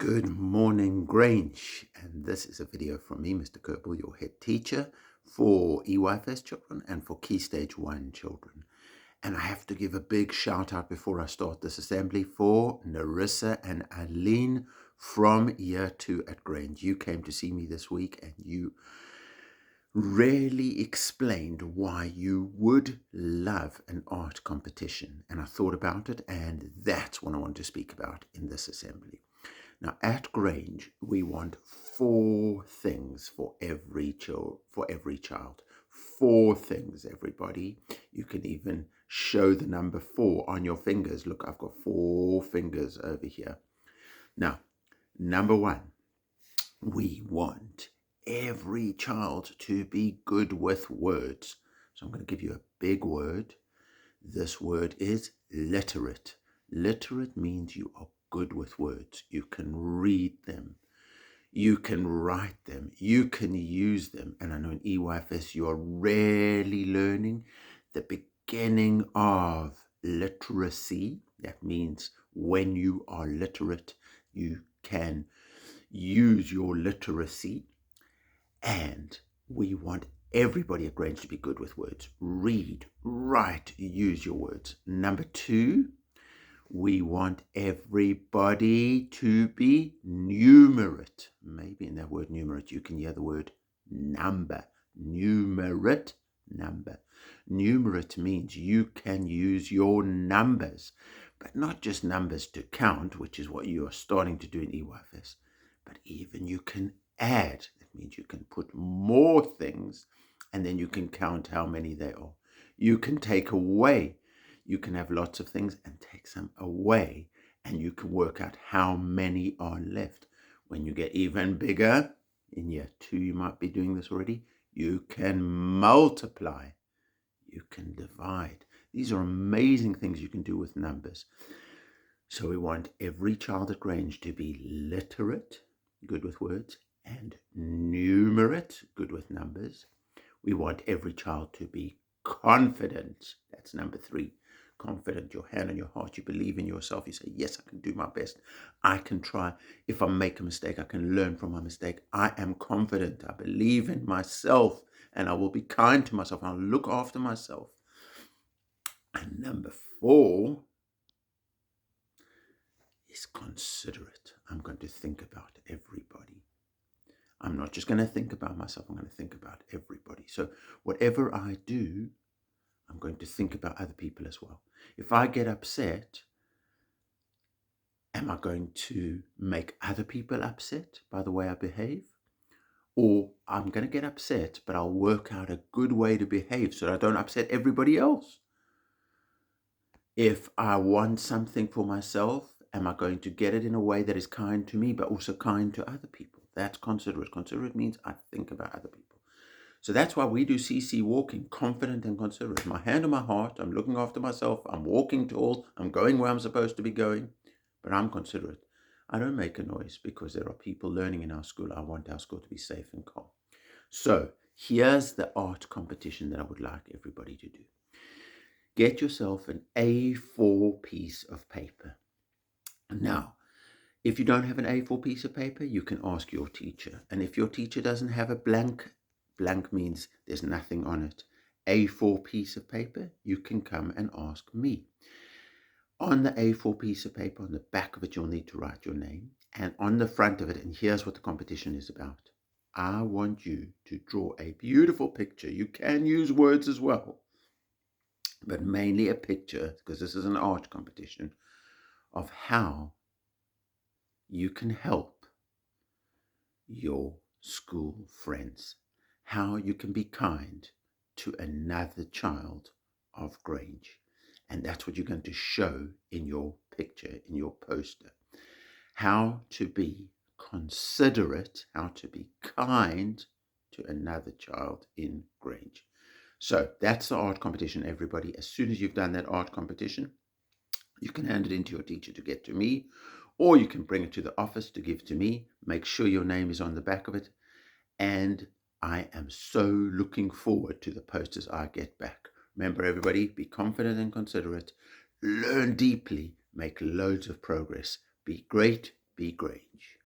Good morning, Grange, and this is a video from me, Mr. Kerbal, your head teacher for EYFS children and for Key Stage 1 children. And I have to give a big shout out before I start this assembly for Narissa and Aline from Year 2 at Grange. You came to see me this week and you really explained why you would love an art competition. And I thought about it, and that's what I want to speak about in this assembly. Now, at Grange, we want 4 things for every child. 4 things, everybody. You can even show the number 4 on your fingers. Look, I've got 4 fingers over here. Now, number 1, we want every child to be good with words. So I'm going to give you a big word. This word is literate. Literate means you are good with words. You can read them. You can write them. You can use them. And I know in EYFS you are rarely learning the beginning of literacy. That means when you are literate, you can use your literacy. And we want everybody at Grange to be good with words. Read, write, use your words. Number 2, we want everybody to be numerate. Maybe in that word numerate, you can hear the word number. Numerate, number. Numerate means you can use your numbers, but not just numbers to count, which is what you are starting to do in EYFS, but even you can add. That means you can put more things, and then you can count how many they are. You can take away. You can have lots of things and take some away, and you can work out how many are left. When you get even bigger, in year 2 you might be doing this already, you can multiply, you can divide. These are amazing things you can do with numbers. So we want every child at Grange to be literate, good with words, and numerate, good with numbers. We want every child to be confident. That's number 3. Confident, your hand on your heart, you believe in yourself, you say, yes, I can do my best, I can try. If I make a mistake, I can learn from my mistake. I am confident, I believe in myself, and I will be kind to myself, I'll look after myself. And number 4 is considerate. I'm going to think about everybody. I'm not just going to think about myself, I'm going to think about everybody. So whatever I do, I'm going to think about other people as well. If I get upset, am I going to make other people upset by the way I behave? Or I'm going to get upset, but I'll work out a good way to behave so that I don't upset everybody else. If I want something for myself, am I going to get it in a way that is kind to me, but also kind to other people? That's considerate. Considerate means I think about other people. So that's why we do CC walking, confident and considerate. My hand on my heart, I'm looking after myself, I'm walking tall, I'm going where I'm supposed to be going, but I'm considerate. I don't make a noise because there are people learning in our school. I want our school to be safe and calm. So here's the art competition that I would like everybody to do. Get yourself an A4 piece of paper. Now, if you don't have an A4 piece of paper, you can ask your teacher. And if your teacher doesn't have a blank means there's nothing on it, A4 piece of paper, you can come and ask me. On the A4 piece of paper, on the back of it, you'll need to write your name. And on the front of it, and here's what the competition is about. I want you to draw a beautiful picture. You can use words as well, but mainly a picture, because this is an art competition, of how you can help your school friends, how you can be kind to another child of Grange. And that's what you're going to show in your picture, in your poster. How to be considerate, how to be kind to another child in Grange. So that's the art competition, everybody. As soon as you've done that art competition, you can hand it in to your teacher to get to me, or you can bring it to the office to give to me. Make sure your name is on the back of it. And I am so looking forward to the posters I get back. Remember, everybody, be confident and considerate. Learn deeply. Make loads of progress. Be great. Be great.